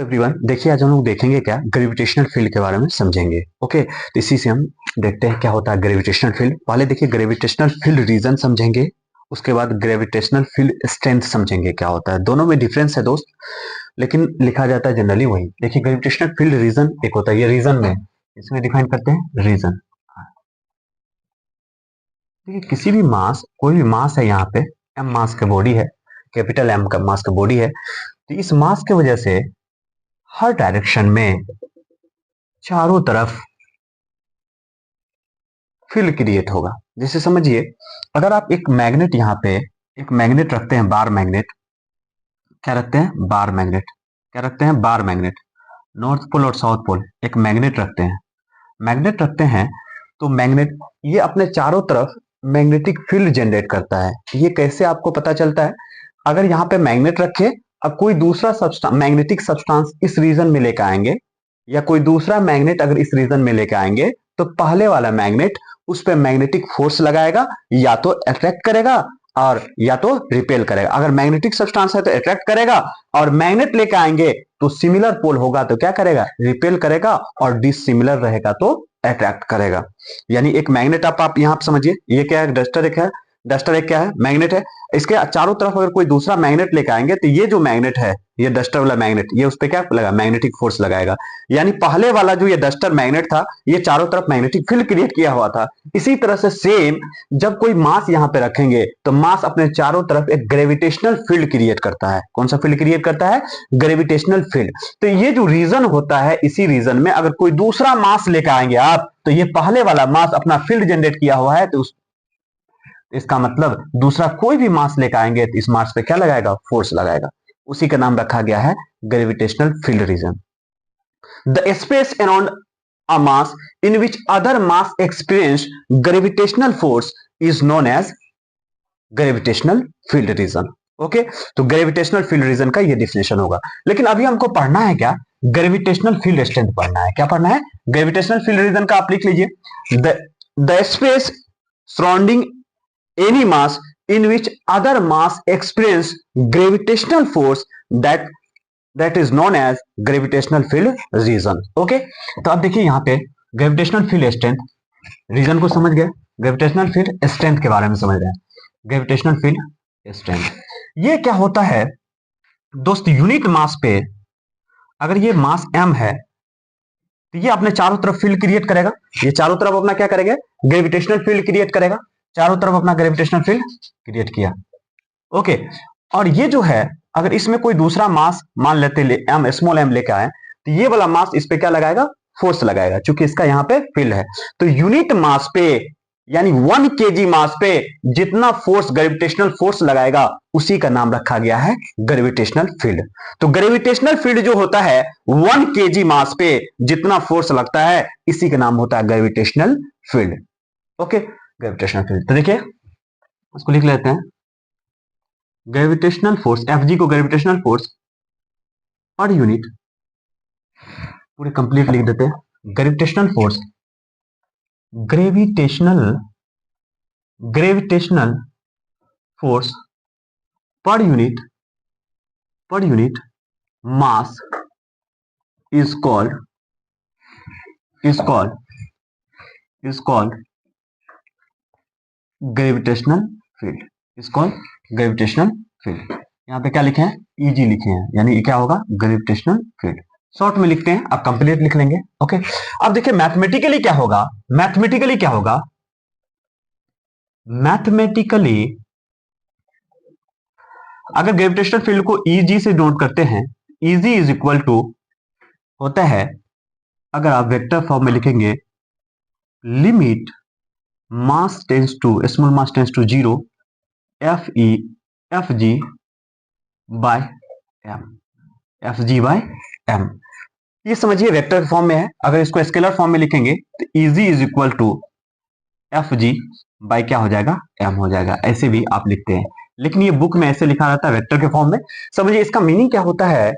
Everyone, देखिए आज हम लोग देखेंगे क्या ग्रेविटेशनल फील्ड के बारे में समझेंगे। ओके, तो इसी से हम देखते हैं क्या होता है ग्रेविटेशनल फील्ड। पहले देखिए ग्रेविटेशनल फील्ड रीजन समझेंगे, उसके बाद ग्रेविटेशनल फील्ड स्ट्रेंथ समझेंगे क्या होता है। दोनों में डिफरेंस है दोस्त, लेकिन लिखा जाता है जनरली वही। देखिए ग्रेविटेशनल फील्ड रीजन एक होता है, ये रीजन में इसमें डिफाइन करते हैं रीजन। देखिए किसी भी मास, कोई भी मास है यहाँ पे, एम मास का बॉडी है, कैपिटल एम का मास का बॉडी है, तो इस मास की वजह से हर डायरेक्शन में चारों तरफ फील्ड क्रिएट होगा। जैसे समझिए, अगर आप एक मैग्नेट यहाँ पे एक मैग्नेट रखते हैं, बार मैग्नेट, क्या रखते हैं बार मैग्नेट, क्या रखते हैं बार मैग्नेट, नॉर्थ पोल और साउथ पोल एक मैग्नेट रखते हैं, मैग्नेट रखते हैं, तो मैग्नेट ये अपने चारों तरफ मैग्नेटिक फील्ड जनरेट करता है। ये कैसे आपको पता चलता है? अगर यहाँ पे मैग्नेट रखे, अब कोई दूसरा मैग्नेटिक सब्सटेंस इस रीजन में लेकर आएंगे, या कोई दूसरा मैग्नेट अगर इस रीजन में लेकर आएंगे, तो पहले वाला मैग्नेट उस पर मैग्नेटिक फोर्स लगाएगा, या तो अट्रैक्ट करेगा और या तो रिपेल करेगा। अगर मैग्नेटिक सब्सटेंस है तो अट्रैक्ट करेगा, और मैग्नेट लेकर आएंगे तो सिमिलर पोल होगा तो क्या करेगा, रिपेल करेगा, और डिसिमिलर रहेगा तो अट्रैक्ट करेगा। यानी एक मैग्नेट आप यहाँ पे समझिए, ये क्या है, डस्टर एक है, डस्टर एक क्या है, मैग्नेट है। इसके चारों तरफ अगर कोई दूसरा मैग्नेट लेकर आएंगे, तो ये जो मैग्नेट है, ये डस्टर वाला मैग्नेट, ये उस पर क्या लगा, मैग्नेटिक फोर्स लगाएगा। यानी पहले वाला जो ये डस्टर मैग्नेट था, ये चारों तरफ मैग्नेटिक फील्ड क्रिएट किया हुआ था। इसी तरह से सेम जब कोई मास यहाँ पे रखेंगे, तो मास अपने चारों तरफ एक ग्रेविटेशनल फील्ड क्रिएट करता है। कौन सा फील्ड क्रिएट करता है? Gravitational field. तो ये जो रीजन होता है, इसी रीजन में अगर कोई दूसरा मास लेकर आएंगे आप, तो ये पहले वाला मास अपना फील्ड जनरेट किया हुआ है, तो इसका मतलब दूसरा कोई भी मास लेकर आएंगे तो इस मास पे क्या लगाएगा, फोर्स लगाएगा। उसी का नाम रखा गया है gravitational field region. The space around a mass in which other mass experience gravitational force is known as gravitational field region। Okay, तो ग्रेविटेशनल फील्ड रीजन का ये डिफिनेशन होगा। लेकिन अभी हमको पढ़ना है क्या, ग्रेविटेशनल फील्ड स्ट्रेंथ पढ़ना है। क्या पढ़ना है? ग्रेविटेशनल फील्ड रीजन का आप लिख लीजिए, the space surrounding any mass in which other mass experience gravitational force that is known as gravitational field region। Okay, तो अब देखिए यहाँ पे ग्रेविटेशनल फील्ड स्ट्रेंथ रीजन को समझ गए, ग्रेविटेशनल फील्ड स्ट्रेंथ के बारे में समझ रहे हैं। ग्रेविटेशनल फील्ड स्ट्रेंथ ये क्या होता है दोस्त? यूनिट मास पे अगर ये मास m है, तो ये अपने चारों तरफ फील्ड क्रिएट करेगा। ये चारों तरफ अपना क्या करेगा, ग्रेविटेशनल फील्ड क्रिएट करेगा। चारों तरफ अपना ग्रेविटेशनल फील्ड क्रिएट किया। ओके, और ये जो है, अगर इसमें कोई दूसरा मास मान लेते एम, स्मॉल एम लेके आए, तो ये वाला मास इस पे क्या लगाएगा, फोर्स लगाएगा, क्योंकि इसका यहाँ पे फील्ड है। तो यूनिट मास पे यानी 1 kg मास पे जितना फोर्स ग्रेविटेशनल फोर्स लगाएगा, उसी का नाम रखा गया है ग्रेविटेशनल फील्ड। तो ग्रेविटेशनल फील्ड जो होता है 1 kg मास पे जितना फोर्स लगता है, इसी का नाम होता है gravitational field. Okay, gravitational field. तो देखिए उसको लिख लेते हैं, ग्रेविटेशनल फोर्स एफ जी को ग्रेविटेशनल फोर्स पर यूनिट, पूरे कंप्लीट लिख देते हैं, gravitational force, gravitational force per unit mass is called gravitational field, is called gravitational field. यहाँ पे क्या लिखे हैं, ईजी लिखे हैं, यानी क्या होगा, ग्रेविटेशनल फील्ड। शॉर्ट में लिखते हैं, आप कंप्लीट लिख लेंगे। ओके, अब देखिए मैथमेटिकली क्या होगा, मैथमेटिकली अगर ग्रेविटेशनल फील्ड को ईजी से नोट करते हैं, ईजी इज इक्वल टू होता है, अगर आप वेक्टर फॉर्म में लिखेंगे, limit mass tends to small mass tends to 0 F g by m. ये समझिए वेक्टर फॉर्म में है। अगर इसको स्केलर फॉर्म में लिखेंगे तो e g is equal to f g by क्या हो जाएगा, एम हो जाएगा। ऐसे भी आप लिखते हैं, लेकिन ये बुक में ऐसे लिखा रहता है वेक्टर के फॉर्म में। समझिए इसका मीनिंग क्या होता है,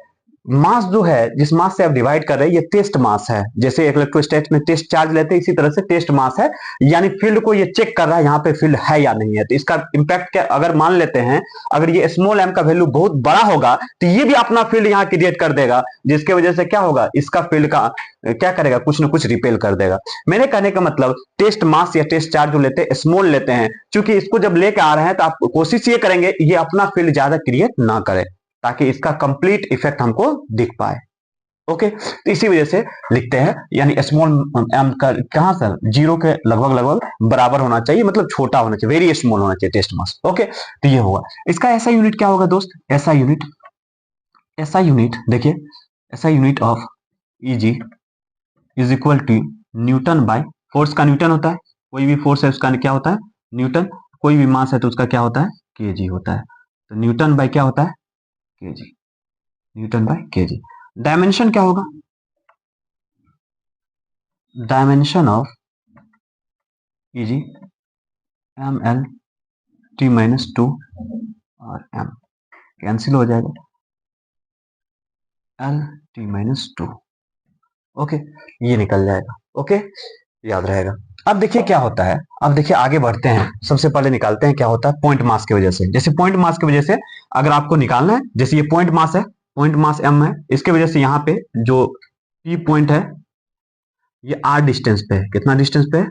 मास जो है, जिस मास से आप डिवाइड कर रहे हैं, ये टेस्ट मास है। जैसे इलेक्ट्रोस्टैटिक्स में टेस्ट चार्ज लेते हैं, इसी तरह से टेस्ट मास है, यानी फील्ड को ये चेक कर रहा है यहाँ पे फील्ड है या नहीं है। तो इसका इंपैक्ट क्या, अगर मान लेते हैं अगर ये स्मॉल एम का वैल्यू बहुत बड़ा होगा तो ये भी अपना फील्ड यहाँ क्रिएट कर देगा, जिसके वजह से क्या होगा, इसका फील्ड का क्या करेगा, कुछ ना कुछ रिपेल कर देगा। मेरे कहने का मतलब टेस्ट मास या टेस्ट चार्ज जो लेते हैं स्मॉल लेते हैं, क्योंकि इसको जब लेके आ रहे हैं तो आप कोशिश ये करेंगे ये अपना फील्ड ज्यादा क्रिएट ना करे, ताकि इसका कंप्लीट इफेक्ट हमको दिख पाए। ओके, तो इसी वजह से लिखते हैं, यानी स्मॉल एम का कहां सर, जीरो के लगभग लगभग बराबर होना चाहिए, मतलब छोटा होना चाहिए, वेरी स्मॉल होना चाहिए टेस्ट मास। ओके, तो ये होगा इसका ऐसा यूनिट क्या होगा दोस्त, ऐसा यूनिट देखिए, ऐसा unit of e g is equal to newton by, force का न्यूटन होता है, कोई भी फोर्स है उसका क्या होता है न्यूटन, कोई भी मास है तो उसका क्या होता है केजी होता है। तो न्यूटन बाय क्या होता है kg, newton by kg. Dimension क्या होगा, dimension of e g M L T minus 2 और एम कैंसिल हो जाएगा, एल टी माइनस 2। ओके, ये निकल जाएगा। ओके, याद रहेगा। अब देखिए क्या होता है, अब देखिए आगे बढ़ते हैं, सबसे पहले निकालते हैं क्या होता है पॉइंट मास की वजह से। जैसे पॉइंट मास की वजह से अगर आपको निकालना है, जैसे ये पॉइंट मास है, पॉइंट मास m है, इसके वजह से यहाँ पे जो P पॉइंट है ये r डिस्टेंस पे है, कितना डिस्टेंस पे है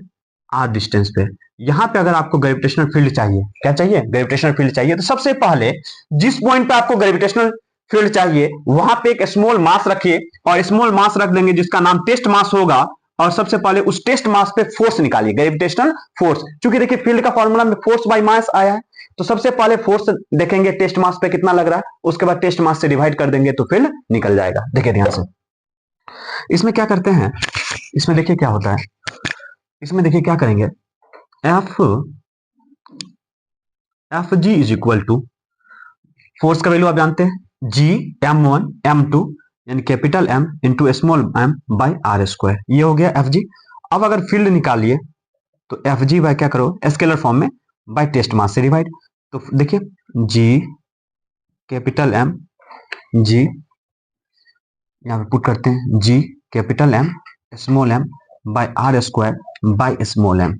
r डिस्टेंस पे। यहाँ पे अगर आपको ग्रेविटेशनल फील्ड चाहिए, क्या चाहिए ग्रेविटेशनल फील्ड चाहिए, तो सबसे पहले जिस पॉइंट पे आपको ग्रेविटेशनल फील्ड चाहिए वहां पे एक स्मॉल मास रखिए, और स्मॉल मास रख देंगे जिसका नाम टेस्ट मास होगा, और सबसे पहले उस टेस्ट मास पे फोर्स निकालिए, ग्रेविटेशनल फोर्स। क्योंकि देखिए फील्ड का फॉर्मूला में फोर्स बाय मास आया है, तो सबसे पहले फोर्स देखेंगे टेस्ट मास पे कितना लग रहा है, उसके बाद टेस्ट मास से डिवाइड कर देंगे तो फील्ड निकल जाएगा। देखिए ध्यान से, इसमें क्या करते हैं, इसमें देखिए क्या होता है, इसमें देखिए क्या करेंगे, f g is equal to, force का वैल्यू आप जानते हैं जी m1 m2 यानी capital M into small m by r square, ये हो गया एफ जी। अब अगर फील्ड निकालिए तो एफ जी बाय क्या करो स्केलर फॉर्म में, बाय टेस्ट मास से डिवाइड। तो देखिए जी कैपिटल M, जी यहाँ पे पुट करते हैं G capital M small m by are square by small m,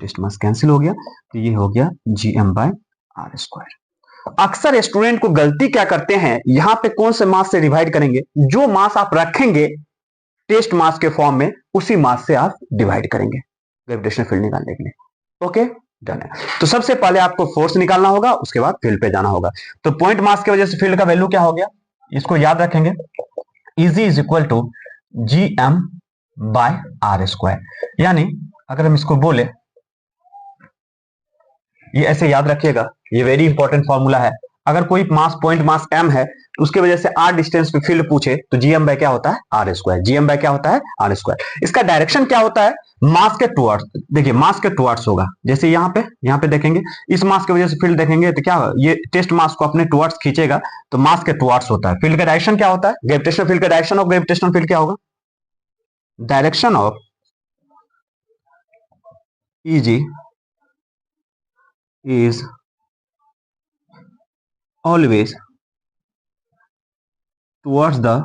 test mass cancel हो गया, तो ये हो गया G M by are square. अक्सर स्टूडेंट को गलती क्या करते हैं, यहां पे कौन से मास से डिवाइड करेंगे, जो मास आप रखेंगे टेस्ट मास के फॉर्म में उसी मास से आप डिवाइड करेंगे ग्रेविटेशनल फील्ड निकालने के लिए। ओके, डन है। तो सबसे पहले आपको फोर्स निकालना होगा, उसके बाद फील्ड पे जाना होगा। तो पॉइंट मास की वजह से फील्ड का वैल्यू क्या हो गया, इसको याद रखेंगे, e g is equal to G M by are square. यानी अगर हम इसको बोले, ये ऐसे याद रखिएगा, ये वेरी इंपॉर्टेंट फॉर्मूला है। अगर कोई मास पॉइंट मास m है तो उसके वजह से r डिस्टेंस पे फील्ड पूछे तो gm बाय क्या होता है आर स्क्वायर, gm बाय क्या होता है आर स्क्वायर। इसका डायरेक्शन क्या होता है, मास के टुवर्ड्स, देखिए मास के टुवर्ड्स होगा। जैसे यहाँ पे देखेंगे, इस मास की वजह से फील्ड देखेंगे तो क्या ये टेस्ट मास को अपने टुवर्ड्स खींचेगा, तो मास के टुवर्ड्स होता है। फील्ड का डायरेक्शन क्या होता है, ग्रेविटेशनल फील्ड का डायरेक्शन ऑफ ग्रेविटेशनल फील्ड क्या होगा, direction of easy is always towards the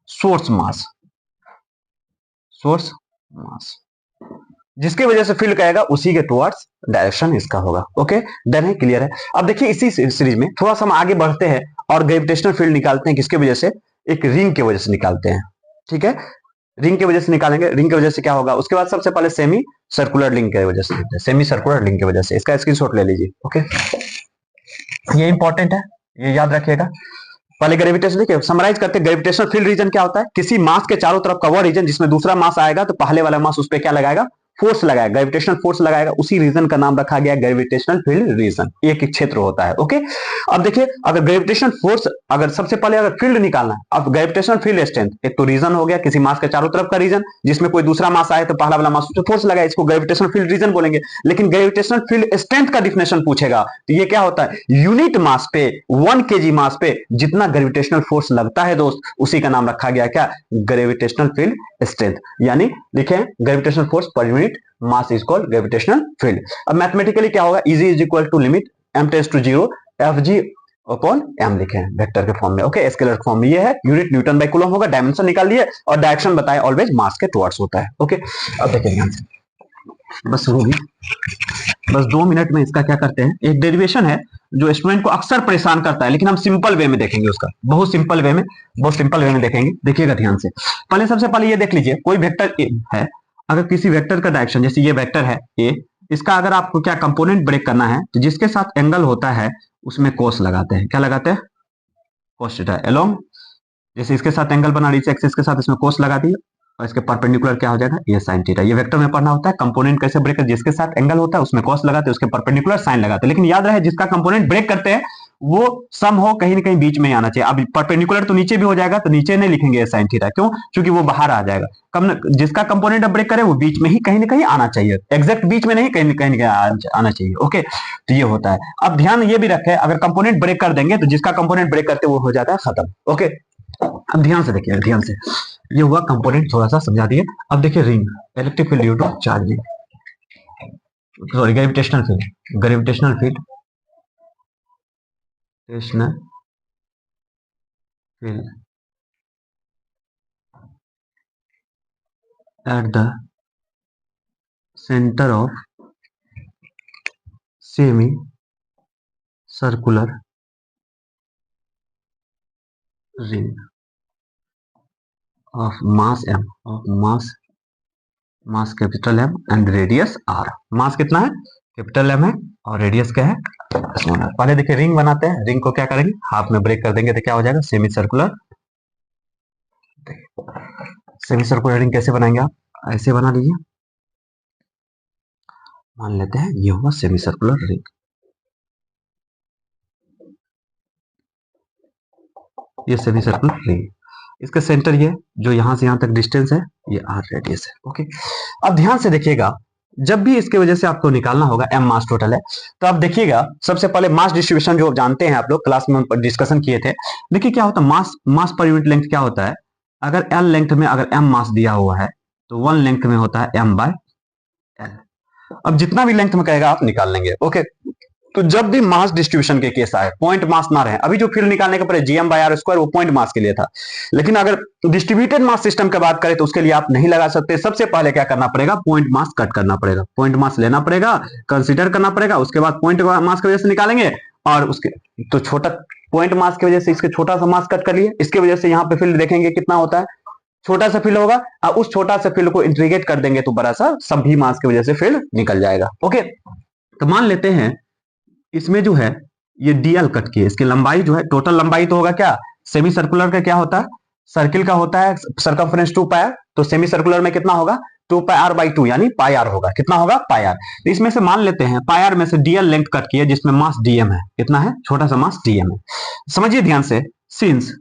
source mass, source mass, जिसकी वजह से फील्ड कहेगा उसी के टुवर्ड्स डायरेक्शन इसका होगा। ओके, डन है, क्लियर है। अब देखिए इसी सीरीज में थोड़ा सा हम आगे बढ़ते हैं और ग्रेविटेशनल फील्ड निकालते हैं, किसकी वजह से, एक रिंग की वजह से निकालते हैं। ठीक है, रिंग की वजह से निकालेंगे, रिंग की वजह से क्या होगा, उसके बाद सबसे पहले सेमी सर्कुलर लिंक की वजह से, सेमी सर्कुलर लिंक की वजह से, इसका स्क्रीनशॉट ले लीजिए। ओके, ये इंपॉर्टेंट है, ये याद रखिएगा। पहले ग्रेविटेशन देखिए, समराइज करते हैं, ग्रेविटेशनल फील्ड रीजन क्या होता है, किसी मास के चारों तरफ का वो रीजन जिसमें दूसरा मास आएगा तो पहले वाला मास उस पर क्या लगाएगा, फोर्स लगाएगा, ग्रेविटेशनल फोर्स लगाएगा, उसी रीजन का नाम रखा गया ग्रेविटेशनल फील्ड रीजन, एक क्षेत्र होता है। ओके, अब देखिए अगर ग्रेविटेशनल फोर्स, अगर सबसे पहले अगर फील्ड निकालना है, अब ग्रेविटेशनल फील्ड स्ट्रेंथ, एक तो रीजन हो गया किसी मास के चारों तरफ का रीजन जिसमें कोई दूसरा मास आए तो पहला वाला मास उस पर फोर्स लगाए, इसको ग्रेविटेशनल फील्ड रीजन बोलेंगे। लेकिन ग्रेविटेशनल फील्ड स्ट्रेंथ का डिफिनेशन पूछेगा तो ये क्या होता है, यूनिट मास पे 1 kg मास पे जितना ग्रेविटेशनल फोर्स लगता है दोस्त, उसी का नाम रखा गया क्या, ग्रेविटेशनल फील्ड स्ट्रेंथ। यानी लिखें gravitational force per unit mass is called gravitational field. अब मैथमेटिकली क्या होगा, E G is equal to limit m tends to 0 F G upon M लिखे हैं वेक्टर के फॉर्म में। ओके, स्केलर फॉर्म में ये है, यूनिट न्यूटन बाय कूलम होगा, डायमेंशन निकाल लिए और डायरेक्शन बताए ऑलवेज मास के टुवर्ड्स होता है। ओके, अब देखिए ध्यान से, बस वो भी बस 2 मिनट में इसका क्या करते हैं, एक डेरिवेशन है जो स्टूडेंट को अक्सर परेशान करता है, लेकिन हम सिंपल वे में देखेंगे उसका, बहुत सिंपल वे में देखेंगे। देखिएगा ध्यान से, पहले सबसे पहले ये देख लीजिए, कोई वेक्टर ए है, अगर किसी वेक्टर का डायरेक्शन, जैसे ये वेक्टर है ए, इसका अगर आपको क्या कंपोनेंट ब्रेक करना है, तो जिसके साथ एंगल होता है उसमें कोस लगाते हैं। क्या लगाते हैं? कोस थीटा अलोंग, जैसे इसके साथ एंगल बना लीजिए एक्सिस के साथ, इसमें कोस लगा दिए और इसके परपेंडिकुलर क्या हो जाएगा, ये साइन थीटा। ये वेक्टर में पढ़ना होता है कंपोनेंट कैसे ब्रेक कर, जिसके साथ एंगल होता है उसमें कॉस लगाते हैं, उसके परपेंडिकुलर साइन लगाते हैं। लेकिन याद रहे जिसका कंपोनेंट ब्रेक करते हैं वो सम हो कहीं ना कहीं बीच में ही आना चाहिए। अब परपेंडिकुलर तो नीचे भी हो जाएगा, तो नीचे नहीं लिखेंगे साइन थीटा, क्यों? क्योंकि वो बाहर आ जाएगा। कम जिसका कंपोनेंट ब्रेक करे वो बीच में ही कहीं ना कहीं आना चाहिए, एग्जैक्ट बीच में नहीं, कहीं ना कहीं आना चाहिए। ओके, तो ये होता है। अब ध्यान ये भी रखें, अगर कंपोनेंट ब्रेक कर देंगे तो जिसका कंपोनेंट ब्रेक करते वो हो जाता है खत्म। ओके, अब ध्यान से देखिए, ध्यान से, ये हुआ कंपोनेंट, थोड़ा सा समझा दिए। अब देखिए ring, electric field due to charging, sorry gravitational field, gravitational field, gravitational field at the centre of semi circular ring of mass m, of mass capital M and radius r। Mass कितना है? Capital M है, और radius क्या है? Small r। पहले देखिए ring बनाते हैं, रिंग को क्या करेंगे, हाफ में ब्रेक कर देंगे तो क्या हो जाएगा, semi circular. Semi circular ring कैसे बनाएंगे आप, ऐसे बना लीजिए, मान लेते हैं ये हुआ सेमी सर्कुलर रिंग, ये सेमी सर्कुलर रिंग, इसका सेंटर ये जो यहां से यहां तक डिस्टेंस है, ये r रेडियस है। ओके, अब ध्यान से देखिएगा, जब भी इसके वजह से आपको निकालना होगा, m मास टोटल है, तो आप देखिएगा सबसे पहले मास डिस्ट्रीब्यूशन जो जानते हैं आप लोग, क्लास में डिस्कशन किए थे। देखिए क्या होता है, मास पर यूनिट लेंथ क्या होता है, अगर l लेंथ में अगर m मास दिया हुआ है तो 1 लेंथ में होता है m बाय l। अब जितना भी लेंथ में कहेगा आप निकाल लेंगे। ओके, तो जब भी मास डिस्ट्रीब्यूशन के केस आए, पॉइंट मास ना रहे, अभी जो फील्ड निकालने के पहले जीएम बाय आर स्क्वायर वो पॉइंट मास के लिए था, लेकिन अगर डिस्ट्रीब्यूटेड मास सिस्टम की बात करें तो उसके लिए आप नहीं लगा सकते। सबसे पहले क्या करना पड़ेगा, पॉइंट मास कट करना पड़ेगा, पॉइंट मास लेना पड़ेगा, कंसीडर करना पड़ेगा, उसके बाद पॉइंट मास की वजह से निकालेंगे, और उसके तो छोटा पॉइंट मास की वजह से इसके छोटा सा मास कट कर लिए, इसकी वजह से यहाँ पे फील्ड देखेंगे कितना होता है, छोटा सा फील्ड होगा, और उस छोटा सा फील्ड को इंटीग्रेट कर देंगे तो बड़ा सा सभी मास की वजह से फील्ड निकल जाएगा। ओके, तो मान लेते हैं इसमें जो है ये डीएल कट की है, इसकी लंबाई जो है, टोटल लंबाई तो होगा क्या, सेमी सर्कुलर का क्या होता है, सर्किल का होता है सरकमफ्रेंस 2 पाई, तो सेमी सर्कुलर में कितना होगा, 2 पाई आर बाई 2, यानी पाई आर होगा, कितना होगा, पाई आर। तो इसमें से मान लेते हैं पाई आर में से डीएल लेंथ कट की है, जिसमें मास डीएम है, कितना है, छोटा सा मास डीएम है। समझिए ध्यान से, सिंस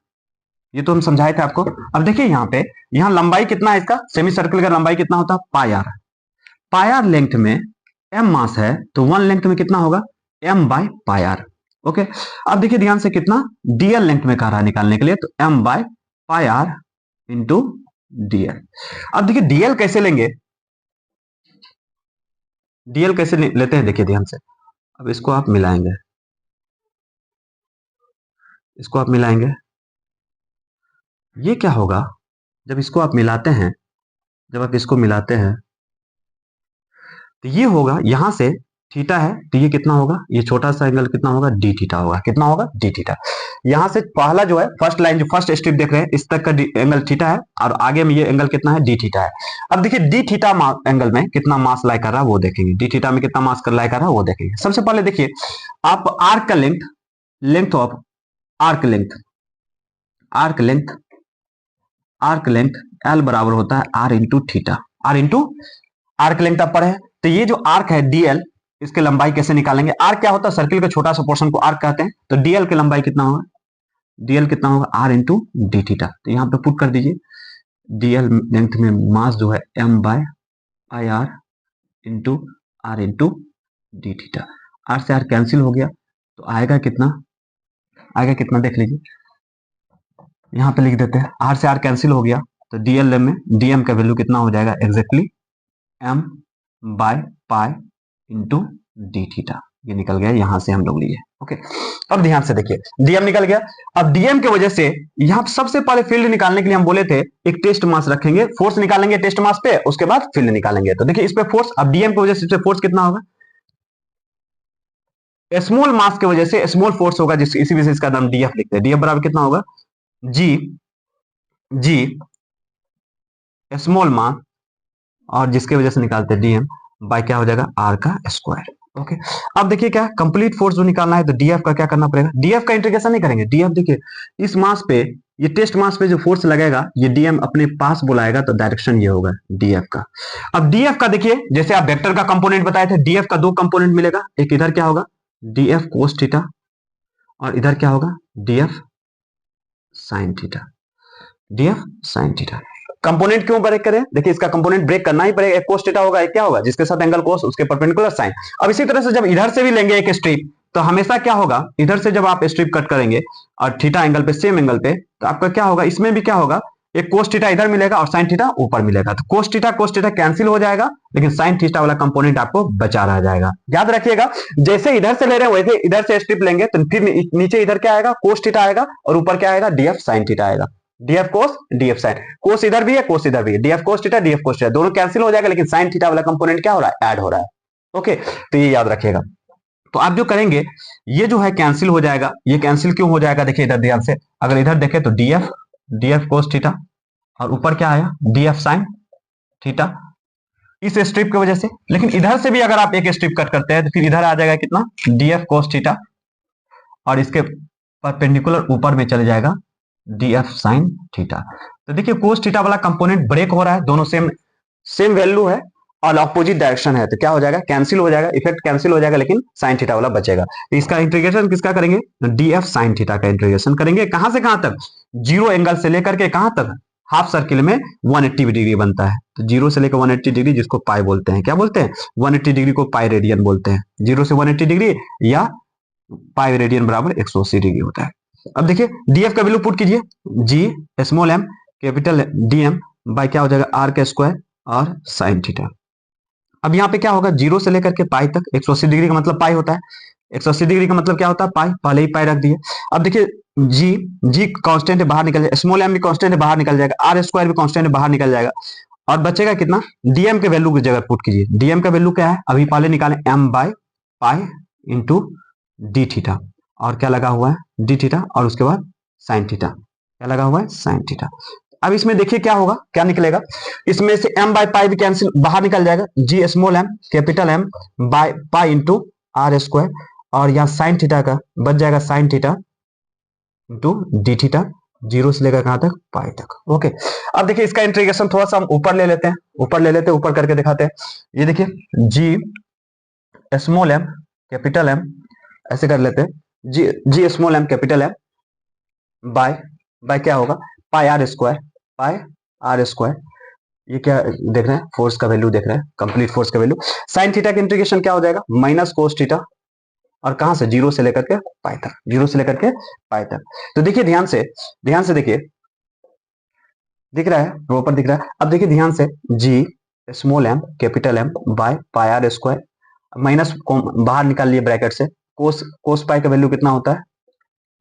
ये तो हम समझाए थे आपको। अब देखिए यहाँ पे, यहाँ लंबाई कितना है इसका, सेमी सर्कल का लंबाई कितना होता है, pi R. Pi R length में m मास है तो 1 लेंथ में कितना होगा, m by pi R. Okay, अब देखिए ध्यान से, कितना dl लेंथ में कह रहा है निकालने के लिए, तो m by pi R into dl। अब देखिए dl कैसे लेंगे, dl कैसे लेते हैं, देखिए ध्यान से, अब इसको आप मिलाएंगे, इसको आप मिलाएंगे, ये क्या होगा, जब इसको आप मिलाते हैं, जब आप इसको मिलाते हैं तो ये होगा, यहां से थीटा है तो ये कितना होगा, ये छोटा सा एंगल कितना होगा, डी थीटा होगा, कितना होगा, डी थीटा। यहां से पहला जो है, फर्स्ट लाइन जो फर्स्ट स्ट्रिप देख रहे हैं, इस तक का एंगल थीटा है, और आगे में ये एंगल कितना है, डी थीटा है। अब देखिए डी थीटा एंगल में कितना मास लाई कर रहा है वो देखेंगे, डी थीटा में कितना मास लाई कर रहा है वो देखेंगे। सबसे पहले देखिए आप आर्क का length, length of arc length, arc length, arc length L बराबर होता है R into theta, R into arc length आप पढ़े, तो ये जो आर्क है डीएल, इसकी लंबाई कैसे निकालेंगे, आर्क क्या होता है, सर्किल का छोटा सा पोर्शन को आर्क कहते हैं, तो डीएल की लंबाई कितना होगा, डीएल कितना होगा, आर इंटू डी थीटा। तो यहाँ पे पुट कर दीजिए, डीएल लेंथ में मास जो है M by I R into R into D theta, R से आर कैंसिल हो गया, तो आएगा कितना, आएगा कितना देख लीजिए, यहाँ पे लिख देते हैं, आर से आर कैंसिल हो गया, तो डीएल में डीएम का वैल्यू कितना हो जाएगा, exactly M by pi into D theta, ये निकल गया, यहां से हम लोग लिए। ओके, अब ध्यान से देखिए, डीएम निकल गया। अब डीएम की वजह से यहां सबसे पहले फील्ड निकालने के लिए हम बोले थे एक टेस्ट मास रखेंगे, फोर्स निकालेंगे टेस्ट मास पे, उसके बाद फील्ड निकालेंगे। तो देखिए इस पे फोर्स, अब डीएम की वजह से फोर्स कितना होगा, स्मॉल मास की वजह से स्मॉल फोर्स होगा, जिस इसी वजह से इसका नाम डीएफ लिखते हैं। डीएफ बराबर कितना होगा, जी जी स्मॉल मास, और जिसकी वजह से निकालते हैं डीएम बाय क्या हो जाएगा, आर का स्क्वायर। ओके, अब देखिए क्या कंप्लीट फोर्स जो निकालना है, तो डीएफ का क्या करना पड़ेगा, डीएफ का इंटीग्रेशन नहीं करेंगे। डीएफ देखिए इस मास पे, ये टेस्ट मास पे जो फोर्स लगेगा, ये डीएम अपने पास बुलाएगा, तो डायरेक्शन ये होगा डीएफ का। अब डीएफ का देखिए, जैसे आप वेक्टर का कंपोनेंट बताए थे, डीएफ का दो कंपोनेंट मिलेगा, एक इधर क्या होगा डीएफ कोस थीटा, और इधर क्या होगा DF sine theta, DF sine theta. Component क्यों ब्रेक करें, देखिए इसका कंपोनेंट ब्रेक करना ही पड़ेगा, एक कोस थीटा होगा, एक क्या होगा जिसके साथ एंगल कोस, उसके परपेंडिकुलर साइन। अब इसी तरह से जब इधर से भी लेंगे एक स्ट्रिप, तो हमेशा क्या होगा, इधर से जब आप स्ट्रिप कट करेंगे और थीटा एंगल पे, सेम एंगल पे, तो आपका क्या होगा, इसमें भी क्या होगा, एक कोस थीटा इधर मिलेगा और साइन थीटा ऊपर मिलेगा। तो कोस थीटा कैंसिल हो जाएगा, लेकिन साइन थीटा वाला कंपोनेंट आपको बचा रह जाएगा। याद रखिएगा, जैसे इधर से ले रहे हैं वैसे इधर से स्ट्रिप लेंगे, तो फिर नीचे इधर क्या आएगा, कोस थीटा आएगा, और ऊपर क्या आएगा, डीएफ साइन थीटा आएगा। डीएफ कोस डीएफ साइन, कोस इधर भी है कोस इधर भी है, DF cos theta DF cos theta दोनों कैंसिल हो जाएगा, लेकिन साइन थीटा वाला कंपोनेंट क्या हो रहा है, ऐड हो रहा है। ओके, तो ये याद रखिएगा। तो आप जो करेंगे, ये जो है कैंसिल हो जाएगा। ये कैंसिल क्यों हो जाएगा, देखिए इधर ध्यान से, अगर इधर देखें तो डीएफ डीएफ कोस थीटा, और ऊपर क्या आया डीएफ साइन थीटा, इस स्ट्रिप की वजह से। लेकिन इधर से भी अगर आप एक स्ट्रिप कट करते हैं, तो फिर इधर आ जाएगा कितना, डीएफ कोस थीटा, और इसके परपेंडिकुलर ऊपर में चले जाएगा डीएफ साइन थीटा। तो देखिए कोस थीटा वाला कंपोनेंट ब्रेक हो रहा है, दोनों सेम सेम वैल्यू है और ऑपोजिट डायरेक्शन है, तो क्या हो जाएगा, कैंसिल हो जाएगा, इफेक्ट कैंसिल हो जाएगा, लेकिन साइन थीटा वाला बचेगा। तो इसका इंटीग्रेशन किसका करेंगे, डीएफ साइन थीटा का इंटीग्रेशन करेंगे। कहां से कहां तक, जीरो एंगल से लेकर के कहां तक, हाफ सर्किल में 180 डिग्री बनता है। तो जीरो से लेकर 180 डिग्री, जिसको पाई बोलते हैं, क्या बोलते हैं, 180 डिग्री को पाई रेडियन बोलते हैं। जीरो से 180 डिग्री या पाई रेडियन बराबर 180 डिग्री होता है। अब देखिए डीएफ का वैल्यू पुट कीजिए, G small M capital DM by क्या हो जाएगा, आर का स्क्वायर और साइन थीटा। अब यहाँ पे क्या होगा, जीरो से लेकर के पाई तक, 180 डिग्री का मतलब पाई होता है, 180 डिग्री का मतलब क्या होता है, पाई, पहले ही पाई रख दिए। अब देखिए जी जी कांस्टेंट है, बाहर निकल जाएगा, स्मॉल एम भी कांस्टेंट है, बाहर निकल जाएगा, आर स्क्वायर भी कांस्टेंट है, बाहर निकल जाएगा, और बचेगा कितना, डीएम के वैल्यू की जगह पुट कीजिए। डीएम का वैल्यू क्या है, अभी पहले निकाले, M by pi into D theta, और क्या लगा हुआ है डी थीटा, और उसके बाद साइन थीटा, क्या लगा हुआ है साइन थीटा। अब इसमें देखिए क्या होगा, क्या निकलेगा, इसमें से m बाय पाई भी कैंसिल बाहर निकल जाएगा, G small M capital M by pi into R square, और यहाँ साइन थीटा का बच जाएगा sine theta into D theta, zero से लेकर कहां तक, पाई तक। ओके, अब देखिए इसका इंटीग्रेशन थोड़ा सा हम ऊपर ले लेते हैं, ऊपर ले लेते हैं, ऊपर करके दिखाते हैं। ये देखिए G small M capital M, ऐसे कर लेते हैं, G G small M capital M by by क्या होगा, pi R square, pi R square, ये क्या देख रहे हैं, फोर्स का वैल्यू देख रहे हैं, कंप्लीट फोर्स का वैल्यू। साइन थीटा का इंटीग्रेशन क्या हो जाएगा, माइनस कोस थीटा, और कहां से, जीरो से लेकर के पाई तक, जीरो से लेकर के पाई तक। तो देखिए ध्यान से देखिए, दिख रहा है प्रॉपर दिख रहा है। अब देखिए ध्यान से, G small M capital M by pi R square, minus बाहर निकाल लिए ब्रैकेट से, कोस कोस पाई का वैल्यू कितना होता है,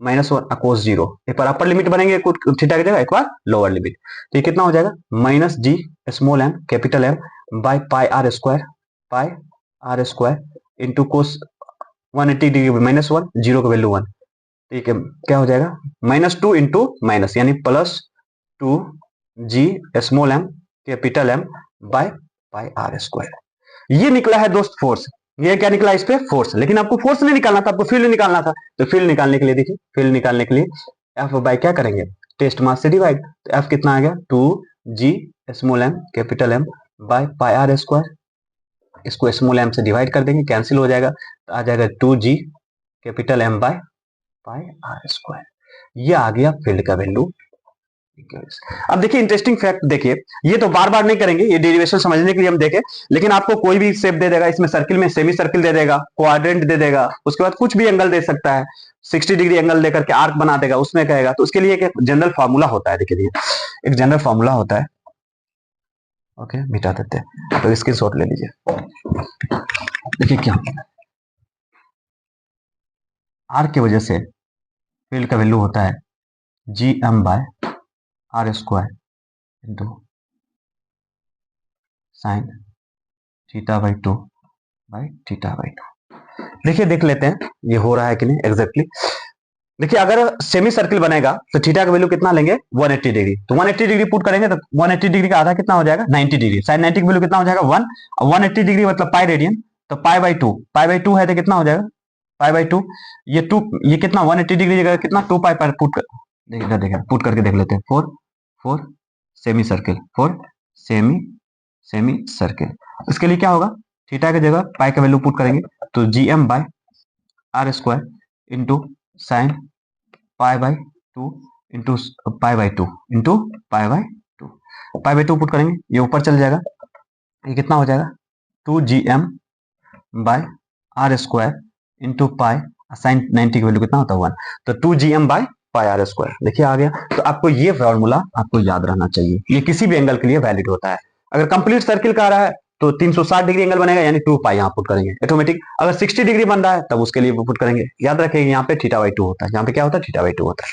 -1 कोस जीरो, एक बार अपर लिमिट बनेंगे थीटा की जगह, एक बार लोअर लिमिट, तो ये कितना हो जाएगा, minus G small M capital M by pi R square into cos 180 degree, -1 zero का वैल्यू 1, ठीक है, क्या हो जाएगा, -2 इंटू माइनस, यानी +2 G small M capital M by pi R square. ये निकला है दोस्त फोर्स, ये क्या निकला इस पे, फोर्स। लेकिन आपको फोर्स नहीं निकालना था, आपको फील्ड निकालना था। तो फील्ड निकालने के लिए देखिए, फील्ड निकालने के लिए एफ बाय क्या करेंगे, टेस्ट मास से डिवाइड, तो एफ कितना आ गया, 2 G small M capital M by pi R square, इसको स्मॉल एम से डिवाइड कर देंगे, कैंसिल हो जाएगा, तो आ जाएगा 2 G capital M by pi R square. ये आ गया फील्ड का वैल्यू। अब देखिए इंटरेस्टिंग फैक्ट देखिए, ये तो बार बार नहीं करेंगे, ये डेरिवेशन समझने के लिए हम देखें, लेकिन आपको कोई भी शेप दे देगा, इसमें सर्किल में सेमी सर्किल दे देगा, क्वाड्रेंट दे देगा, उसके बाद कुछ भी एंगल दे सकता है, 60 डिग्री एंगल लेकर के आर्क बना देगा, उसमें कहेगा, तो उसके लिए एक जनरल फार्मूला होता है, देखिए एक जनरल फार्मूला होता है। ओके, मिटा देते हैं, तो इसकी शॉट ले लीजिए। देखिए क्या आर की वजह से फील्ड का वैल्यू होता है GM/r² इंटू साइन θ/2 देखिए देख लेते हैं ये हो रहा है कि नहीं एग्जैक्टली। देखिए अगर सेमी सर्किल बनेगा तो थीटा का वैल्यू कितना लेंगे 180 डिग्री, तो 180 डिग्री पुट करेंगे तो 180 डिग्री का आधा कितना हो जाएगा 90 डिग्री, साइन 90 का वैल्यू कितना हो जाएगा 1 और 180 डिग्री मतलब पाई रेडियन, तो पाई बाई टू है तो कितना हो जाएगा पाई/2, ये 2 ये कितना 180 डिग्री जगह कितना 2 पाई पर पुट कर देखिए पुट करके देख लेते हैं 4 4 semi circle 4 semi semi circle. इसके लिए क्या होगा थीटा की जगह पाई का वैल्यू पुट करेंगे तो GM/r² into sine pi into pi into pi pi put करेंगे ये ऊपर चल जाएगा, ये कितना हो जाएगा 2GM/r² इंटू पाई, साइन 90 की वैल्यू कितना होता है 1, तो 2GM/πr²। देखिए आ गया। तो आपको ये फॉर्मूला आपको याद रहना चाहिए, ये किसी भी एंगल के लिए वैलिड होता है। अगर कंप्लीट सर्किल का आ रहा है तो 360 डिग्री एंगल बनेगा यानी 2 पाई यहाँ पुट करेंगे ऑटोमेटिक। अगर 60 डिग्री बन रहा है तब उसके लिए पुट करेंगे। याद रखिए यहाँ पे θ/2 होता है, यहाँ पे क्या होता है θ/2 होता है।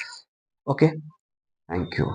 Okay, thank you.